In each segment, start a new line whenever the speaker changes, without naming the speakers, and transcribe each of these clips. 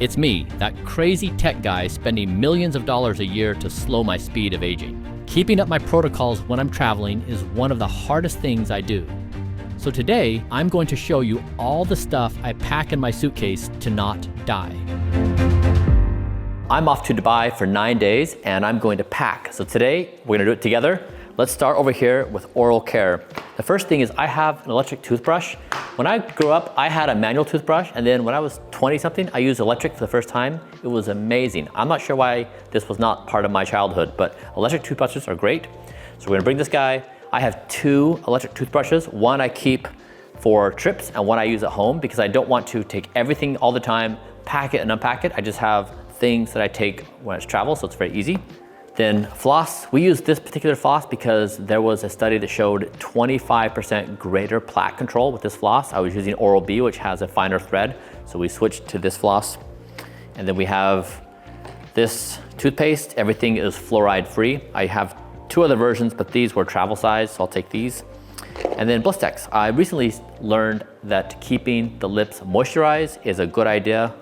It's me, that crazy tech guy spending millions of dollars a year to slow my speed of aging. Keeping up my protocols when I'm traveling is one of the hardest things I do. So today, I'm going to show you all the stuff I pack in my suitcase to not die. I'm off to Dubai for 9 days and I'm going to pack. So today, we're gonna do it together. Let's start over here with oral care. The first thing is I have an electric toothbrush. When I grew up, I had a manual toothbrush, and then when I was 20 something, I used electric for the first time. It was amazing. I'm not sure why this was not part of my childhood, but electric toothbrushes are great. So we're gonna bring this guy. I have 2 electric toothbrushes. One I keep for trips and one I use at home because I don't want to take everything all the time, pack it and unpack it. I just have things that I take when it's travel, so it's very easy. Then floss, we use this particular floss because there was a study that showed 25% greater plaque control with this floss. I was using Oral-B, which has a finer thread, so we switched to this floss. And then we have this toothpaste. Everything is fluoride free. I have 2 other versions, but these were travel size, so I'll take these. And then Blistex. I recently learned that keeping the lips moisturized is a good idea.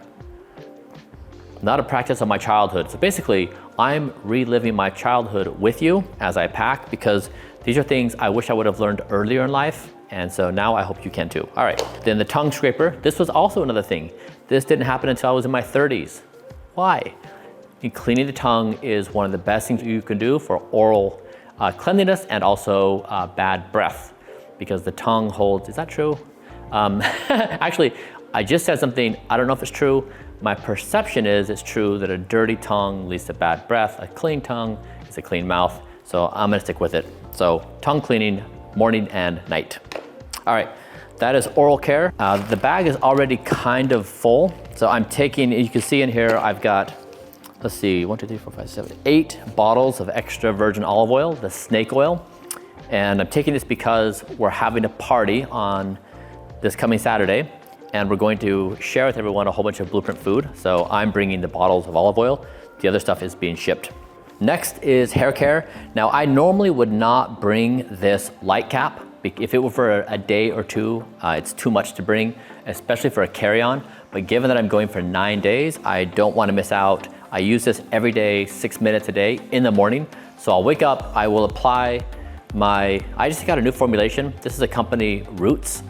Not a practice of my childhood. So basically, I'm reliving my childhood with you as I pack because these are things I wish I would have learned earlier in life. And so now I hope you can too. All right, then the tongue scraper. This was also another thing. This didn't happen until I was in my 30s. Why? Cleaning the tongue is one of the best things you can do for oral cleanliness and also bad breath because the tongue holds, is that true? Actually, I just said something, I don't know if it's true. My perception is it's true that a dirty tongue leads to bad breath. A clean tongue is a clean mouth. So I'm gonna stick with it. So tongue cleaning, morning and night. All right, that is oral care. The bag is already kind of full. So I'm taking, you can see in here, I've got, let's see, 1, 2, 3, 4, 5, 7, 8 bottles of extra virgin olive oil, the snake oil. And I'm taking this because we're having a party on this coming Saturday. And we're going to share with everyone a whole bunch of Blueprint food. So I'm bringing the bottles of olive oil. The other stuff is being shipped. Next is hair care. Now I normally would not bring this light cap. If it were for a day or 2, it's too much to bring, especially for a carry-on. But given that I'm going for 9 days, I don't want to miss out. I use this every day, 6 minutes a day in the morning. So I'll wake up, I will apply I just got a new formulation. This is a company, Roots.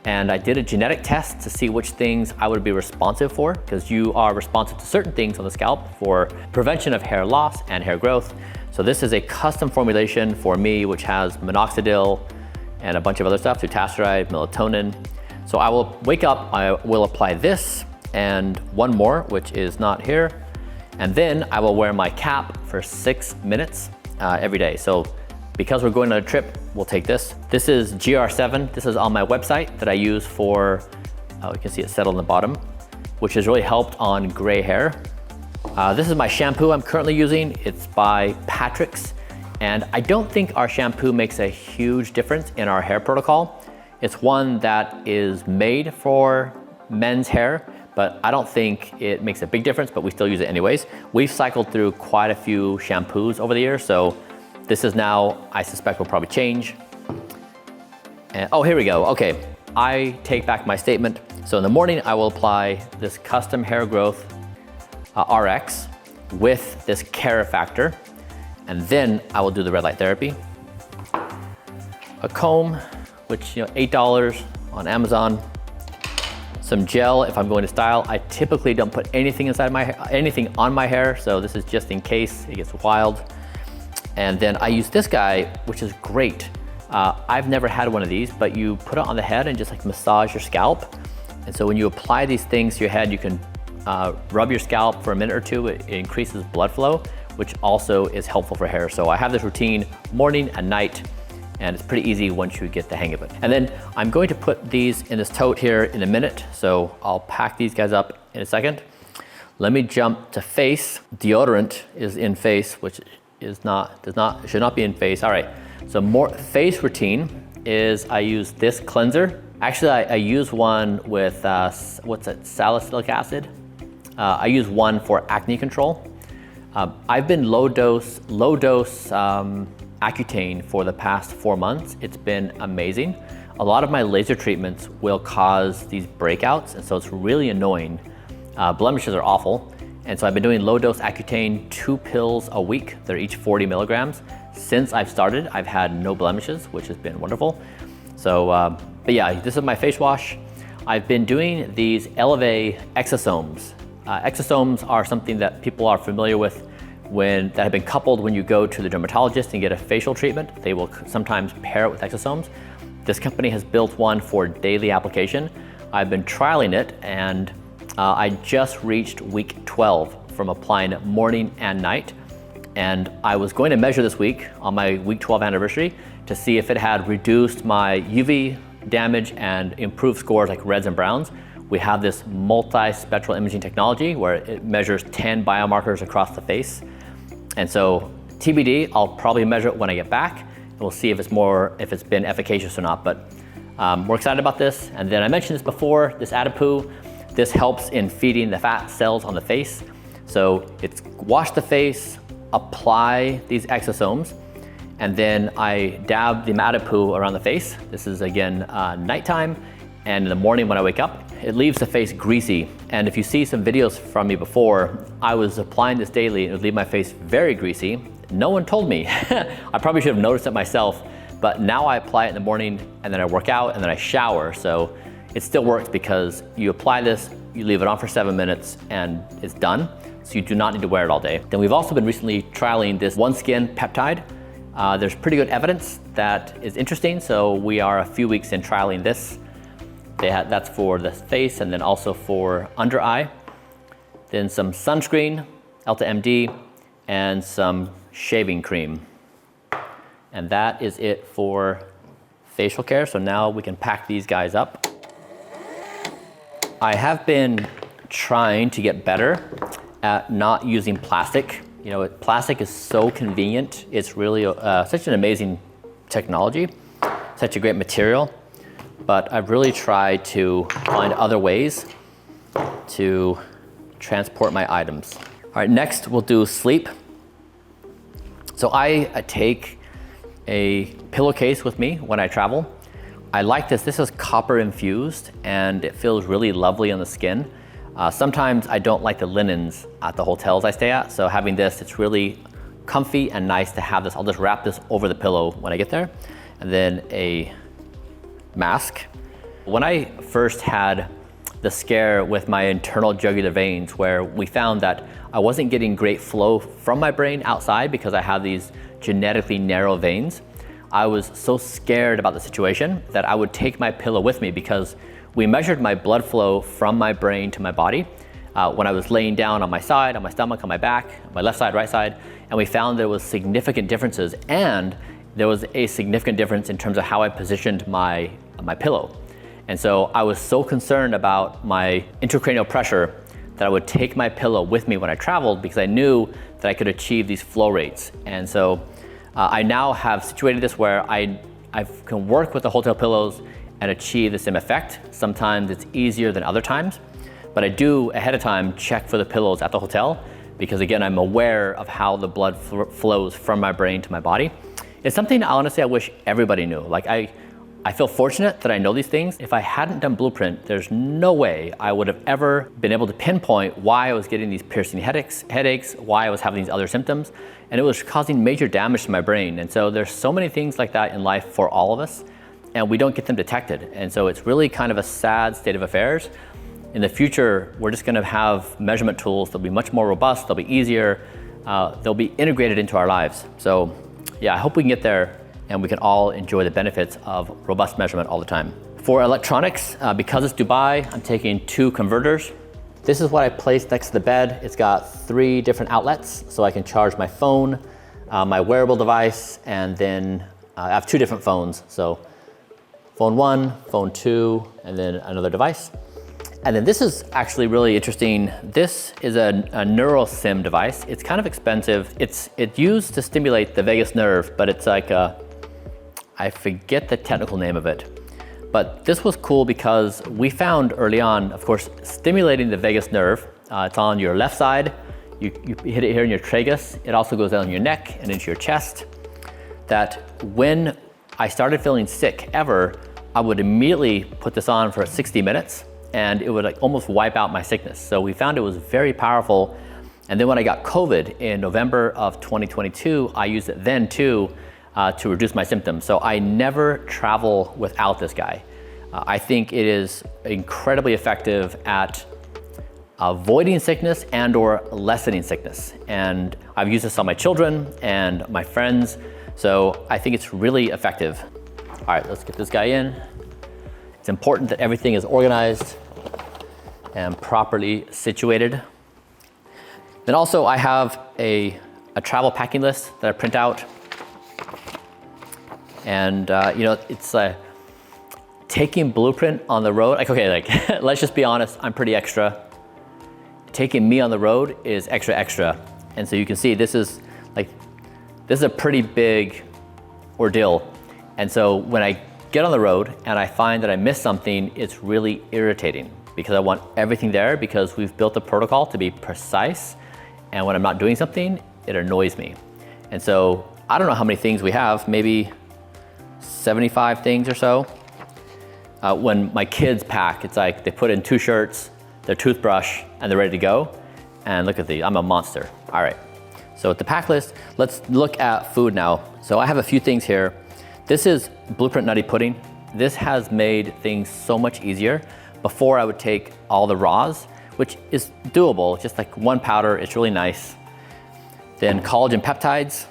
And I did a genetic test to see which things I would be responsive for, because you are responsive to certain things on the scalp for prevention of hair loss and hair growth. So this is a custom formulation for me, which has minoxidil and a bunch of other stuff, dutasteride, melatonin. So I will wake up, I will apply this and one more, which is not here. And then I will wear my cap for 6 minutes every day. So because we're going on a trip, we'll take this. This is GR7. This is on my website that I use for, you can see it settled on the bottom, which has really helped on gray hair. This is my shampoo I'm currently using. It's by Patrick's. And I don't think our shampoo makes a huge difference in our hair protocol. It's one that is made for men's hair, but I don't think it makes a big difference, but we still use it anyways. We've cycled through quite a few shampoos over the years, so this is now, I suspect, will probably change. And, oh, here we go. Okay, I take back my statement. So in the morning, I will apply this custom hair growth RX with this Care Factor. And then I will do the red light therapy. A comb, which, $8 on Amazon. Some gel if I'm going to style. I typically don't put anything inside my hair, anything on my hair, so this is just in case it gets wild. And then I use this guy, which is great. I've never had one of these, but you put it on the head and just like massage your scalp. And so when you apply these things to your head, you can rub your scalp for a minute or 2. It increases blood flow, which also is helpful for hair. So I have this routine morning and night, and it's pretty easy once you get the hang of it. And then I'm going to put these in this tote here in a minute. So I'll pack these guys up in a second. Let me jump to face. Deodorant is in face, which should not be in face. All right, so more face routine is I use this cleanser. Actually, I use one with, what's it, salicylic acid. I use one for acne control. I've been low dose Accutane for the past 4 months. It's been amazing. A lot of my laser treatments will cause these breakouts, and so it's really annoying Blemishes are awful. And so I've been doing low dose Accutane, 2 pills a week. They're each 40 milligrams. Since I've started, I've had no blemishes, which has been wonderful. So, but yeah, this is my face wash. I've been doing these Elevate exosomes. Exosomes are something that people are familiar with that have been coupled when you go to the dermatologist and get a facial treatment. They will sometimes pair it with exosomes. This company has built one for daily application. I've been trialing it, and I just reached week 12 from applying it morning and night. And I was going to measure this week on my week 12 anniversary to see if it had reduced my UV damage and improved scores like reds and browns. We have this multi-spectral imaging technology where it measures 10 biomarkers across the face. And so TBD, I'll probably measure it when I get back, and we'll see if it's been efficacious or not. But we're excited about this. And then I mentioned this before, this Adipoo. This helps in feeding the fat cells on the face. So it's wash the face, apply these exosomes, and then I dab the Adipoo around the face. This is again nighttime, and in the morning when I wake up, it leaves the face greasy. And if you see some videos from me before, I was applying this daily and it would leave my face very greasy. No one told me. I probably should have noticed it myself, but now I apply it in the morning and then I work out and then I shower. So it still works because you apply this, you leave it on for 7 minutes and it's done. So you do not need to wear it all day. Then we've also been recently trialing this OneSkin peptide. There's pretty good evidence that is interesting. So we are a few weeks in trialing this. That's for the face and then also for under eye. Then some sunscreen, Elta MD, and some shaving cream. And that is it for facial care. So now we can pack these guys up. I have been trying to get better at not using plastic. You know, plastic is so convenient. It's really such an amazing technology, such a great material. But I've really tried to find other ways to transport my items. All right, next we'll do sleep. So I take a pillowcase with me when I travel. I like this. This is copper infused and it feels really lovely on the skin. Sometimes I don't like the linens at the hotels I stay at, so having this, it's really comfy and nice to have this. I'll just wrap this over the pillow when I get there. And then a mask. When I first had the scare with my internal jugular veins, where we found that I wasn't getting great flow from my brain outside because I have these genetically narrow veins, I was so scared about the situation that I would take my pillow with me because we measured my blood flow from my brain to my body when I was laying down on my side, on my stomach, on my back, my left side, right side, and we found there was significant differences, and there was a significant difference in terms of how I positioned my pillow. And so I was so concerned about my intracranial pressure that I would take my pillow with me when I traveled because I knew that I could achieve these flow rates. And so I now have situated this where I can work with the hotel pillows and achieve the same effect. Sometimes it's easier than other times, but I do ahead of time check for the pillows at the hotel because again, I'm aware of how the blood flows from my brain to my body. It's something honestly I wish everybody knew. Like I feel fortunate that I know these things. If I hadn't done Blueprint, there's no way I would have ever been able to pinpoint why I was getting these piercing headaches, why I was having these other symptoms, and it was causing major damage to my brain. And so there's so many things like that in life for all of us, and we don't get them detected. And so it's really kind of a sad state of affairs. In the future, we're just gonna have measurement tools that'll be much more robust, they'll be easier, they'll be integrated into our lives. So yeah, I hope we can get there and we can all enjoy the benefits of robust measurement all the time. For electronics, because it's Dubai, I'm taking 2 converters. This is what I placed next to the bed. It's got 3 different outlets, so I can charge my phone, my wearable device, and then I have 2 different phones. So phone 1, phone 2, and then another device. And then this is actually really interesting. This is a NeuroSim device. It's kind of expensive. It's used to stimulate the vagus nerve, but it's like I forget the technical name of it. But this was cool because we found early on, of course, stimulating the vagus nerve. It's on your left side. You hit it here in your tragus. It also goes down your neck and into your chest. That when I started feeling sick I would immediately put this on for 60 minutes and it would like almost wipe out my sickness. So we found it was very powerful. And then when I got COVID in November of 2022, I used it then too to reduce my symptoms. So I never travel without this guy. I think it is incredibly effective at avoiding sickness and or lessening sickness. And I've used this on my children and my friends. So I think it's really effective. All right, let's get this guy in. It's important that everything is organized and properly situated. Then also I have a travel packing list that I print out. And it's taking Blueprint on the road. Let's just be honest, I'm pretty extra. Taking me on the road is extra. And so you can see this is a pretty big ordeal. And so when I get on the road and I find that I missed something, it's really irritating because I want everything there because we've built a protocol to be precise. And when I'm not doing something, it annoys me. And so I don't know how many things we have, maybe 75 things or so. When my kids pack, it's like they put in 2 shirts, their toothbrush, and they're ready to go. And look at these, I'm a monster. All right, so with the pack list, let's look at food now. So I have a few things here. This is Blueprint Nutty Pudding. This has made things so much easier. Before I would take all the raws, which is doable, just like 1 powder, it's really nice. Then collagen peptides.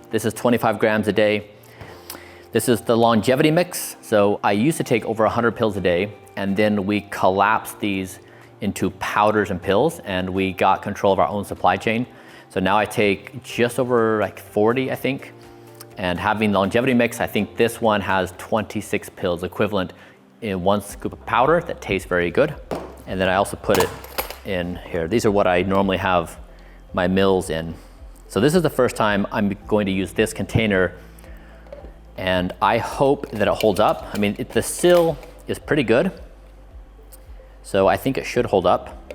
This is 25 grams a day. This is the longevity mix. So I used to take over 100 pills a day, and then we collapsed these into powders and pills, and we got control of our own supply chain. So now I take just over like 40, I think. And having longevity mix, I think this one has 26 pills equivalent in 1 scoop of powder that tastes very good. And then I also put it in here. These are what I normally have my meals in. So this is the first time I'm going to use this container, and I hope that it holds up. I mean, the seal is pretty good, so I think it should hold up.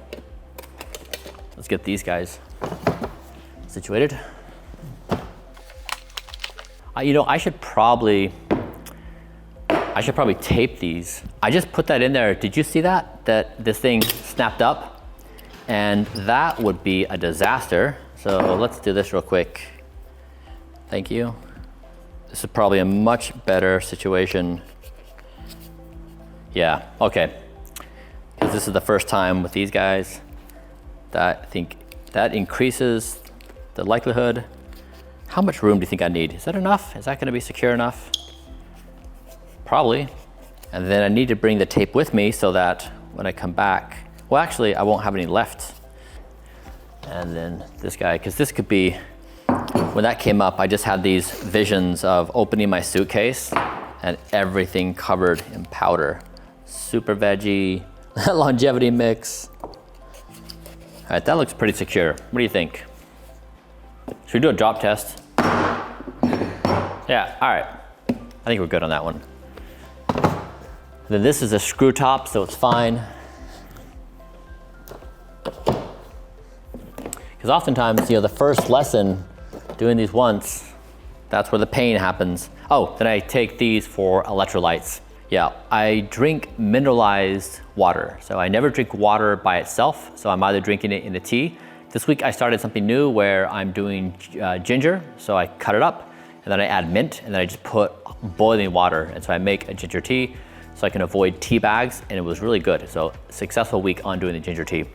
Let's get these guys situated. I should probably tape these. I just put that in there. Did you see that this thing snapped up? And that would be a disaster. So let's do this real quick. Thank you. This is probably a much better situation. Yeah, okay. Because this is the first time with these guys. I think that increases the likelihood. How much room do you think I need? Is that enough? Is that gonna be secure enough? Probably. And then I need to bring the tape with me so that when I come back, well, actually, I won't have any left. And then this guy, because this could be, when that came up, I just had these visions of opening my suitcase and everything covered in powder. Super veggie, longevity mix. All right, that looks pretty secure. What do you think? Should we do a drop test? Yeah, all right. I think we're good on that one. Then this is a screw top, so it's fine. Because oftentimes, the first lesson, doing these once, that's where the pain happens. Oh, then I take these for electrolytes. Yeah, I drink mineralized water. So I never drink water by itself. So I'm either drinking it in a tea. This week I started something new where I'm doing ginger. So I cut it up and then I add mint and then I just put boiling water. And so I make a ginger tea so I can avoid tea bags, and it was really good. So successful week on doing the ginger tea.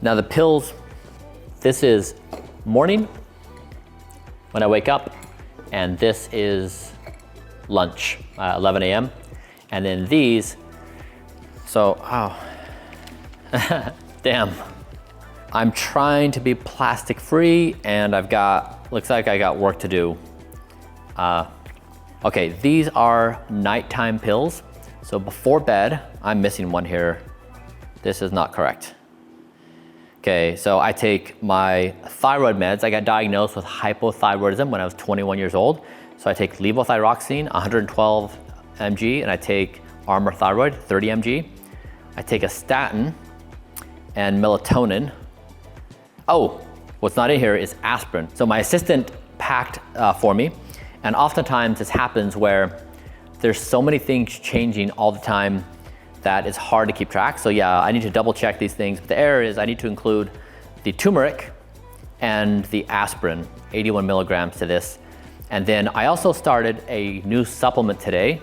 Now the pills, this is morning when I wake up, and this is lunch, 11 a.m. And then these, damn. I'm trying to be plastic free, and looks like I got work to do. Okay, these are nighttime pills. So before bed, I'm missing one here. This is not correct. Okay, so I take my thyroid meds. I got diagnosed with hypothyroidism when I was 21 years old. So I take levothyroxine, 112 mg, and I take Armour Thyroid, 30 mg. I take a statin and melatonin. Oh, what's not in here is aspirin. So my assistant packed for me, and oftentimes this happens where there's so many things changing all the time that is hard to keep track. So yeah, I need to double check these things. But the error is I need to include the turmeric and the aspirin, 81 milligrams to this. And then I also started a new supplement today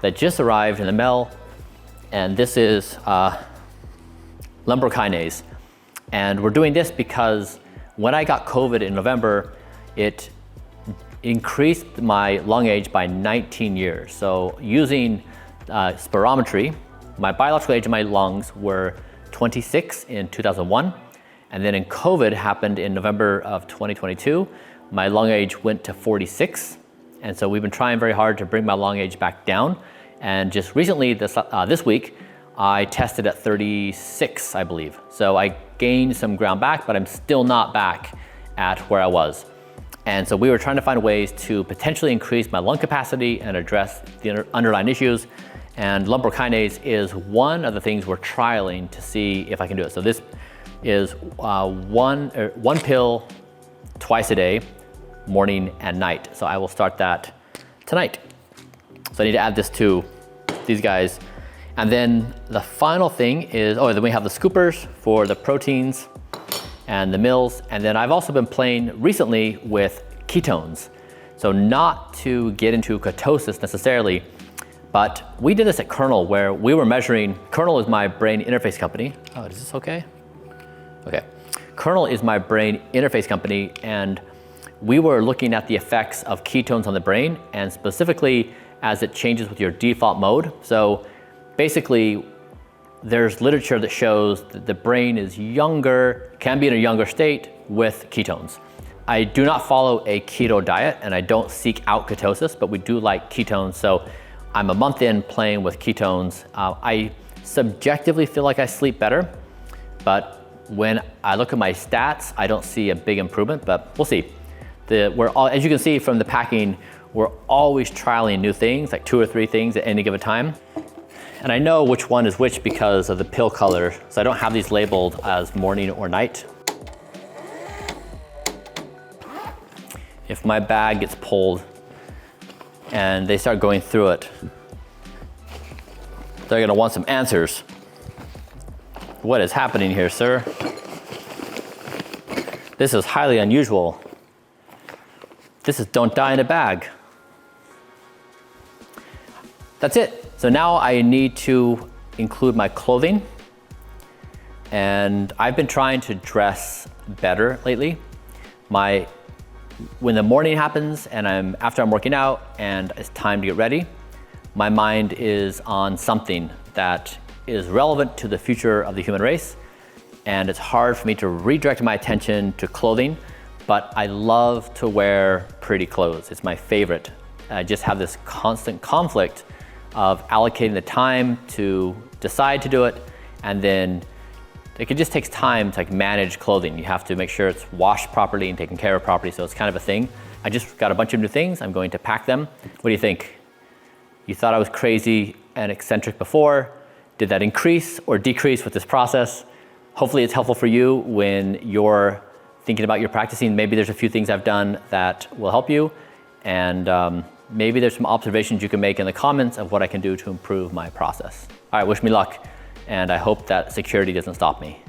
that just arrived in the mail. And this is lumbar kinase. And we're doing this because when I got COVID in November, it increased my lung age by 19 years. So using spirometry, my biological age of my lungs were 26 in 2001. And then in COVID happened in November of 2022, my lung age went to 46. And so we've been trying very hard to bring my lung age back down. And just recently, this week, I tested at 36, I believe. So I gained some ground back, but I'm still not back at where I was. And so we were trying to find ways to potentially increase my lung capacity and address the underlying issues. And lumbar kinase is one of the things we're trialing to see if I can do it. So this is one pill twice a day, morning and night. So I will start that tonight. So I need to add this to these guys. And then the final thing is, then we have the scoopers for the proteins and the meals. And then I've also been playing recently with ketones. So not to get into ketosis necessarily, but we did this at Kernel where we were measuring, Kernel is my brain interface company. Oh, is this okay? Okay. Kernel is my brain interface company, and we were looking at the effects of ketones on the brain, and specifically as it changes with your default mode. So basically, there's literature that shows that the brain is younger, can be in a younger state with ketones. I do not follow a keto diet, and I don't seek out ketosis, but we do like ketones. So I'm a month in playing with ketones. I subjectively feel like I sleep better, but when I look at my stats, I don't see a big improvement, but we'll see. As you can see from the packing, we're always trialing new things, like 2 or 3 things at any given time. And I know which one is which because of the pill color, so I don't have these labeled as morning or night. If my bag gets pulled and they start going through it, they're gonna want some answers. What is happening here, sir? This is highly unusual. This is don't die in a bag. That's it. So now I need to include my clothing. And I've been trying to dress better lately. When the morning happens and after I'm working out and it's time to get ready, my mind is on something that is relevant to the future of the human race. And it's hard for me to redirect my attention to clothing, but I love to wear pretty clothes. It's my favorite. I just have this constant conflict of allocating the time to decide to do it, and then it just takes time to manage clothing. You have to make sure it's washed properly and taken care of properly, so it's kind of a thing. I just got a bunch of new things. I'm going to pack them. What do you think? You thought I was crazy and eccentric before. Did that increase or decrease with this process? Hopefully it's helpful for you when you're thinking about your practicing. Maybe there's a few things I've done that will help you, and maybe there's some observations you can make in the comments of what I can do to improve my process. All right, wish me luck, and I hope that security doesn't stop me.